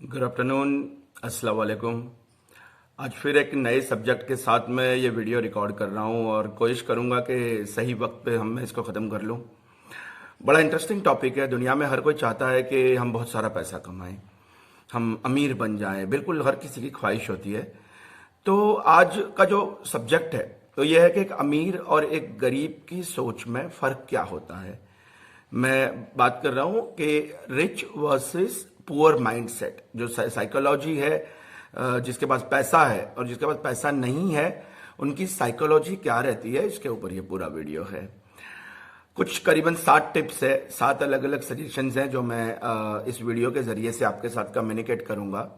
Good afternoon, अस्सलाम वालेकुम। आज फिर एक नए सब्जेक्ट के साथ मैं ये वीडियो रिकॉर्ड कर रहा हूँ और कोशिश करूँगा कि सही वक्त पे मैं इसको ख़त्म कर लूँ। बड़ा इंटरेस्टिंग टॉपिक है। दुनिया में हर कोई चाहता है कि हम बहुत सारा पैसा कमाएं, हम अमीर बन जाएं। बिल्कुल हर किसी की ख्वाहिश होती है। तो आज का जो सब्जेक्ट है तो यह है कि एक अमीर और एक गरीब की सोच में फ़र्क क्या होता है। मैं बात कर रहा हूं कि रिच वर्सेस पुअर माइंडसेट, जो साइकोलॉजी है, जिसके पास पैसा है और जिसके पास पैसा नहीं है, उनकी साइकोलॉजी क्या रहती है, इसके ऊपर ये पूरा वीडियो है। कुछ करीबन 7 टिप्स है, 7 अलग अलग सजेशंस हैं जो मैं इस वीडियो के जरिए से आपके साथ कम्युनिकेट करूंगा।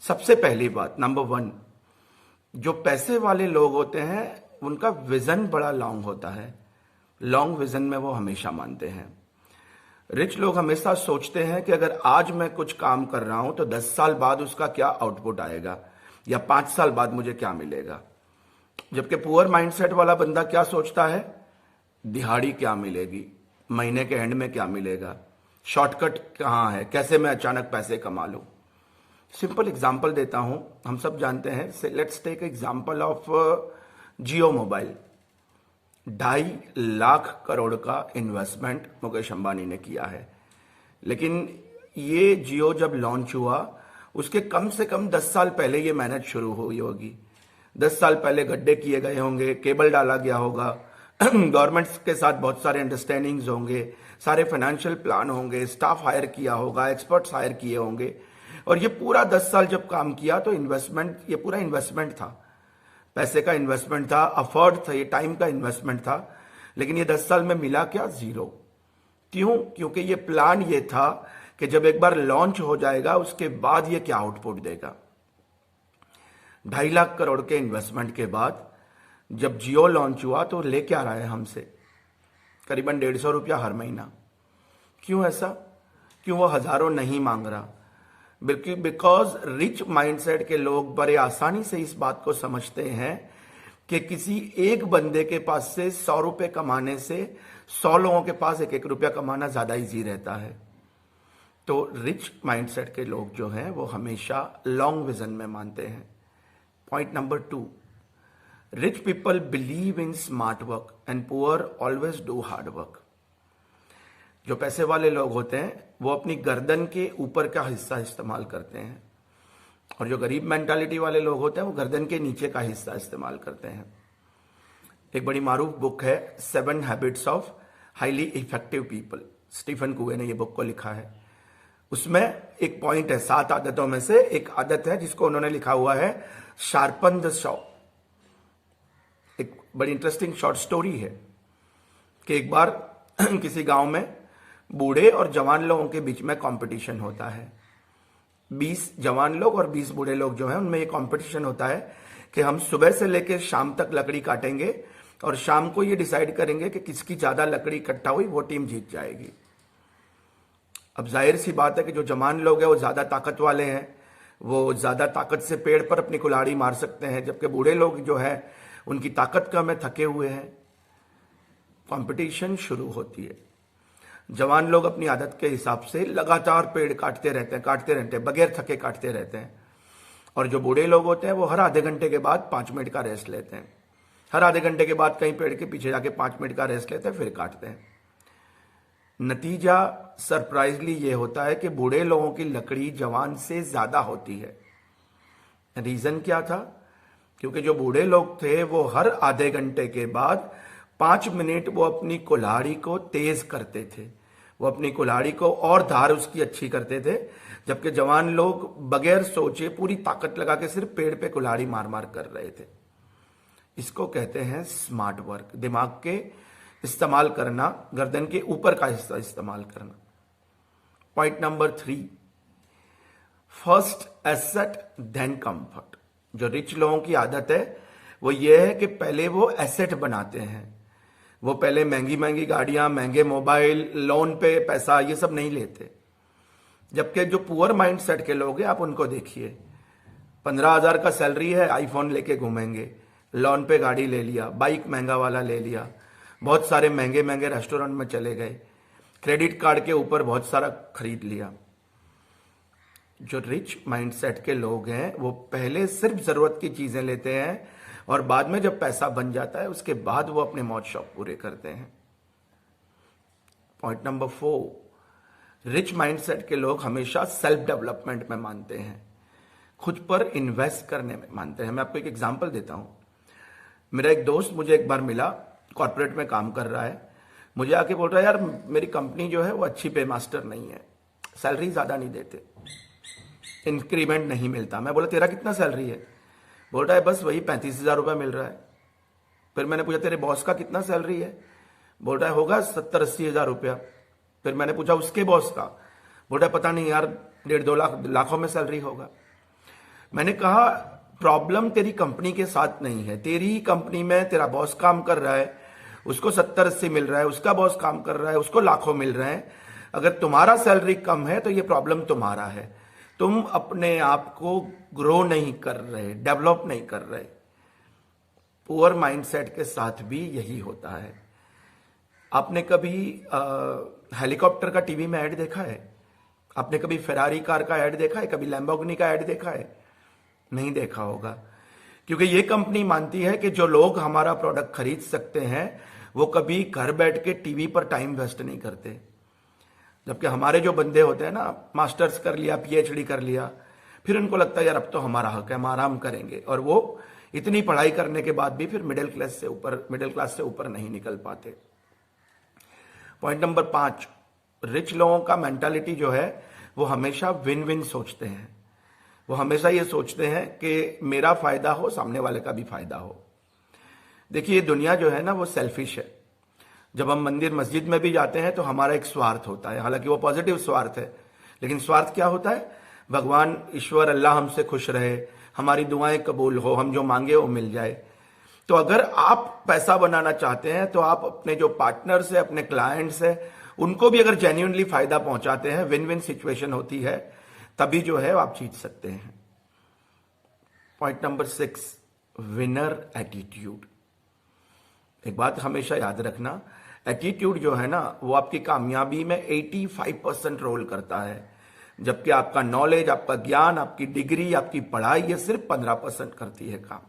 सबसे पहली बात, नंबर 1, जो पैसे वाले लोग होते हैं उनका विजन बड़ा लॉन्ग होता है। लॉन्ग विजन में वो हमेशा मानते हैं। रिच लोग हमेशा सोचते हैं कि अगर आज मैं कुछ काम कर रहा हूं तो 10 साल बाद उसका क्या आउटपुट आएगा या 5 साल बाद मुझे क्या मिलेगा। जबकि पुअर माइंडसेट वाला बंदा क्या सोचता है, दिहाड़ी क्या मिलेगी, महीने के एंड में क्या मिलेगा, शॉर्टकट कहाँ है, कैसे मैं अचानक पैसे कमा लूं। सिंपल एग्जांपल देता हूं, हम सब जानते हैं। Let's take example of Jio mobile. 2.5 lakh crore का इन्वेस्टमेंट मुकेश अंबानी ने किया है। लेकिन ये जियो जब लॉन्च हुआ उसके कम से कम 10 साल पहले ये मेहनत शुरू हुई होगी। 10 साल पहले गड्ढे किए गए होंगे, केबल डाला गया होगा, गवर्नमेंट्स के साथ बहुत सारे अंडरस्टैंडिंग्स होंगे, सारे फाइनेंशियल प्लान होंगे, स्टाफ हायर किया होगा, एक्सपर्ट्स हायर किए होंगे। और ये पूरा 10 साल जब काम किया तो इन्वेस्टमेंट, ये पूरा इन्वेस्टमेंट था, पैसे का इन्वेस्टमेंट था, अफर्ट था, ये टाइम का इन्वेस्टमेंट था। लेकिन ये 10 साल में मिला क्या? जीरो। क्यों? क्योंकि ये प्लान ये था कि जब एक बार लॉन्च हो जाएगा उसके बाद ये क्या आउटपुट देगा। 2.5 लाख करोड़ के इन्वेस्टमेंट के बाद जब जियो लॉन्च हुआ तो ले क्या रहा है हमसे? करीबन 150 रुपया हर महीना। क्यों ऐसा? क्यों वो हजारों नहीं मांग रहा? बिकॉज रिच माइंडसेट के लोग बड़े आसानी से इस बात को समझते हैं कि किसी एक बंदे के पास से 100 रुपए कमाने से 100 लोगों के पास 1-1 रुपया कमाना ज्यादा इजी रहता है। तो रिच माइंडसेट के लोग जो हैं वो हमेशा लॉन्ग विजन में मानते हैं। Point number 2, rich people believe in smart work and poor always do hard work. जो पैसे वाले लोग होते हैं वो अपनी गर्दन के ऊपर का हिस्सा इस्तेमाल करते हैं और जो गरीब मेंटालिटी वाले लोग होते हैं वो गर्दन के नीचे का हिस्सा इस्तेमाल करते हैं। एक बड़ी मारूफ बुक है 7 habits of highly effective people. Stephen Covey ने ये बुक को लिखा है। उसमें एक पॉइंट है, 7 आदतों में से एक आदत है जिसको उन्होंने लिखा हुआ है शार्पन द शॉ। एक बड़ी इंटरेस्टिंग शॉर्ट स्टोरी है कि एक बार किसी गांव में बूढ़े और जवान लोगों के बीच में कंपटीशन होता है। 20 जवान लोग और 20 बूढ़े लोग जो हैं उनमें ये कंपटीशन होता है कि हम सुबह से लेकर शाम तक लकड़ी काटेंगे और शाम को ये डिसाइड करेंगे कि किसकी ज्यादा लकड़ी इकट्ठा हुई वो टीम जीत जाएगी। अब जाहिर सी बात है कि जो जवान लोग हैं वो ज्यादा ताकत वाले हैं, वो ज्यादा ताकत से पेड़ पर अपनी कुल्हाड़ी मार सकते हैं, जबकि बूढ़े लोग जो है उनकी ताकत कम है, थके हुए हैं। कंपटीशन शुरू होती है। जवान लोग अपनी आदत के हिसाब से लगातार पेड़ काटते रहते हैं, बगैर थके काटते रहते हैं। और जो बूढ़े लोग होते हैं वो हर आधे घंटे के बाद 5 मिनट का रेस्ट लेते हैं। हर आधे घंटे के बाद कहीं पेड़ के पीछे जाके 5 मिनट का रेस्ट लेते हैं, फिर काटते हैं। नतीजा सरप्राइजली ये होता है कि बूढ़े लोगों की लकड़ी जवान से ज्यादा होती है। रीजन क्या था? क्योंकि जो बूढ़े लोग थे वो हर आधे घंटे के बाद 5 मिनट वो अपनी कुल्हाड़ी को तेज करते थे, वो अपनी कुल्हाड़ी को और धार उसकी अच्छी करते थे, जबकि जवान लोग बगैर सोचे पूरी ताकत लगा के सिर्फ पेड़ पे कुल्हाड़ी मार मार कर रहे थे। इसको कहते हैं स्मार्ट वर्क, दिमाग के इस्तेमाल करना, गर्दन के ऊपर का हिस्सा इस्तेमाल करना। Point number 3, first asset then comfort. जो रिच लोगों की आदत है वो ये है कि पहले वो एसेट बनाते हैं। वो पहले महंगी महंगी गाड़ियां, महंगे मोबाइल, लोन पे पैसा, ये सब नहीं लेते। जबकि जो पुअर माइंड सेट के लोग हैं आप उनको देखिए, 15,000 का सैलरी है, आईफोन लेके घूमेंगे, लोन पे गाड़ी ले लिया, बाइक महंगा वाला ले लिया, बहुत सारे महंगे महंगे रेस्टोरेंट में चले गए, क्रेडिट कार्ड के ऊपर बहुत सारा खरीद लिया। जो रिच माइंडसेट के लोग हैं वो पहले सिर्फ जरूरत की चीजें लेते हैं और बाद में जब पैसा बन जाता है उसके बाद वो अपने मौज शौक पूरे करते हैं। पॉइंट नंबर 4, रिच माइंडसेट के लोग हमेशा सेल्फ डेवलपमेंट में मानते हैं, खुद पर इन्वेस्ट करने में मानते हैं। मैं आपको एक एग्जांपल देता हूं। मेरा एक दोस्त मुझे एक बार मिला, कॉर्पोरेट में काम कर रहा है, मुझे आके बोल रहा है यार मेरी कंपनी जो है वो अच्छी पे मास्टर नहीं है, सैलरी ज्यादा नहीं देते, इंक्रीमेंट नहीं मिलता। मैं बोला तेरा कितना सैलरी है? बोल रहा है बस वही 35,000 रुपये मिल रहा है। फिर मैंने पूछा तेरे बॉस का कितना सैलरी है? बोल रहा है होगा 70-80 हजार रुपया। फिर मैंने पूछा उसके बॉस का? बोल रहा है पता नहीं यार, 1.5-2 लाखों में सैलरी होगा। मैंने कहा प्रॉब्लम तेरी कंपनी के साथ नहीं है, तेरी ही कंपनी में तेरा बॉस काम कर रहा है, उसको 70-80 मिल रहा है, उसका बॉस काम कर रहा है, उसको लाखों मिल रहे हैं। अगर तुम्हारा सैलरी कम है तो ये प्रॉब्लम तुम्हारा है, तुम अपने आप को ग्रो नहीं कर रहे, डेवलप नहीं कर रहे। पुअर माइंडसेट के साथ भी यही होता है। आपने कभी हेलीकॉप्टर का टीवी में ऐड देखा है? आपने कभी फेरारी कार का ऐड देखा है? कभी लैम्बोर्गिनी का ऐड देखा है? नहीं देखा होगा, क्योंकि ये कंपनी मानती है कि जो लोग हमारा प्रोडक्ट खरीद सकते हैं वो कभी घर बैठ के टीवी पर टाइम वेस्ट नहीं करते। जबकि हमारे जो बंदे होते हैं ना, मास्टर्स कर लिया, पीएचडी कर लिया, फिर उनको लगता है यार अब तो हमारा हक है, हम आराम करेंगे, और वो इतनी पढ़ाई करने के बाद भी फिर मिडिल क्लास से ऊपर नहीं निकल पाते। पॉइंट नंबर 5, रिच लोगों का मेंटालिटी जो है वो हमेशा विन विन सोचते हैं। वो हमेशा ये सोचते हैं कि मेरा फायदा हो, सामने वाले का भी फायदा हो। देखिए दुनिया जो है ना वो सेल्फिश है। जब हम मंदिर मस्जिद में भी जाते हैं तो हमारा एक स्वार्थ होता है, हालांकि वो पॉजिटिव स्वार्थ है, लेकिन स्वार्थ क्या होता है? भगवान ईश्वर अल्लाह हमसे खुश रहे, हमारी दुआएं कबूल हो, हम जो मांगे वो मिल जाए। तो अगर आप पैसा बनाना चाहते हैं तो आप अपने जो पार्टनर्स है, अपने क्लाइंट्स है, उनको भी अगर जेन्युइनली फायदा पहुंचाते हैं, विन विन सिचुएशन होती है, तभी जो है आप जीत सकते हैं। Point number 6, winner attitude. एक बात हमेशा याद रखना, एटीट्यूड जो है ना वो आपकी कामयाबी में 85% रोल करता है, जबकि आपका नॉलेज, आपका ज्ञान, आपकी डिग्री, आपकी पढ़ाई ये सिर्फ 15% करती है काम।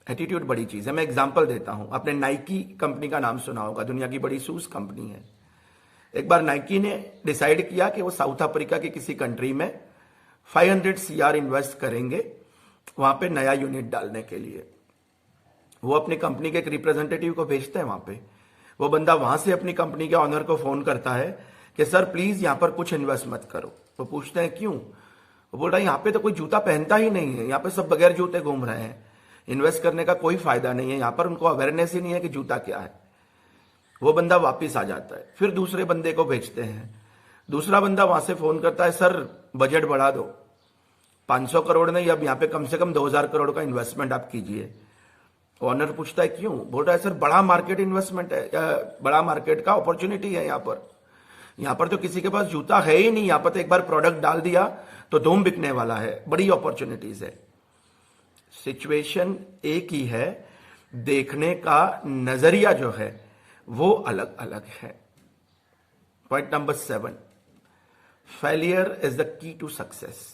एटीट्यूड बड़ी चीज है। मैं एग्जांपल देता हूं। आपने नाइकी कंपनी का नाम सुना होगा, दुनिया की बड़ी शूज कंपनी है। एक बार नाइकी ने डिसाइड किया कि वो साउथ अफ्रीका की किसी कंट्री में 500 CR इन्वेस्ट करेंगे वहां पे नया यूनिट डालने के लिए। वो अपनी कंपनी के एक रिप्रेजेंटेटिव को भेजते हैं वहां पे। वो बंदा वहां से अपनी कंपनी के ऑनर को फोन करता है कि सर प्लीज यहां पर कुछ इन्वेस्ट मत करो। वो पूछते हैं क्यों? वो बोल रहा है यहां पे तो कोई जूता पहनता ही नहीं है, यहां पे सब बगैर जूते घूम रहे हैं, इन्वेस्ट करने का कोई फायदा नहीं है, यहां पर उनको अवेयरनेस ही नहीं है कि जूता क्या है। वो बंदा वापिस आ जाता है, फिर दूसरे बंदे को भेजते हैं। दूसरा बंदा वहां से फोन करता है सर बजट बढ़ा दो, 500 करोड़ नहीं, अब यहां पे कम से कम 2000 करोड़ का इन्वेस्टमेंट आप कीजिए। ऑनर पूछता है क्यों? बोल रहा है सर बड़ा मार्केट इन्वेस्टमेंट है, बड़ा मार्केट का अपॉर्चुनिटी है यहां पर तो किसी के पास जूता है ही नहीं, यहां पर तो एक बार प्रोडक्ट डाल दिया तो धूम बिकने वाला है, बड़ी अपॉर्चुनिटीज है। सिचुएशन एक ही है, देखने का नजरिया जो है वो अलग अलग है। Point number 7, failure is the key to success.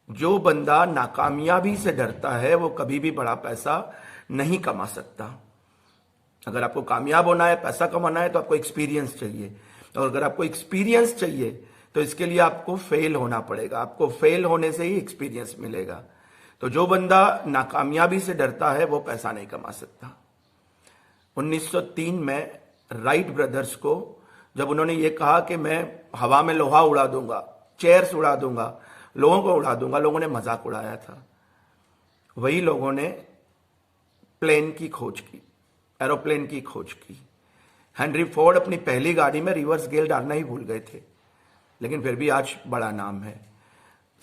जो बंदा नाकामयाबी से डरता है वो कभी भी बड़ा पैसा नहीं कमा सकता। अगर आपको कामयाब होना है, पैसा कमाना है, तो आपको एक्सपीरियंस चाहिए, और अगर आपको एक्सपीरियंस चाहिए तो इसके लिए आपको फेल होना पड़ेगा। आपको फेल होने से ही एक्सपीरियंस मिलेगा। तो जो बंदा नाकामयाबी से डरता है वो पैसा नहीं कमा सकता। 1903 में राइट ब्रदर्स को जब उन्होंने ये कहा कि मैं हवा में लोहा उड़ा दूंगा, चेयर्स उड़ा दूंगा, लोगों को उड़ा दूंगा, लोगों ने मजाक उड़ाया था। वही लोगों ने प्लेन की खोज की, एरोप्लेन की खोज की। हेनरी फोर्ड अपनी पहली गाड़ी में रिवर्स गियर डालना ही भूल गए थे, लेकिन फिर भी आज बड़ा नाम है।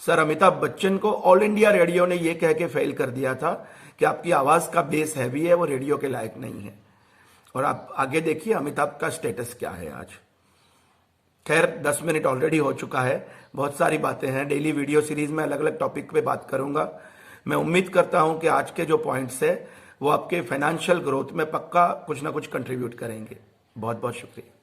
सर अमिताभ बच्चन को ऑल इंडिया रेडियो ने यह कह के फेल कर दिया था कि आपकी आवाज का बेस हैवी है, वो रेडियो के लायक नहीं है। और आप आगे देखिए अमिताभ का स्टेटस क्या है आज। खैर 10 मिनट ऑलरेडी हो चुका है, बहुत सारी बातें हैं, डेली वीडियो सीरीज में अलग अलग टॉपिक पे बात करूंगा। मैं उम्मीद करता हूं कि आज के जो पॉइंट्स है वो आपके फाइनेंशियल ग्रोथ में पक्का कुछ ना कुछ कंट्रीब्यूट करेंगे। बहुत बहुत शुक्रिया।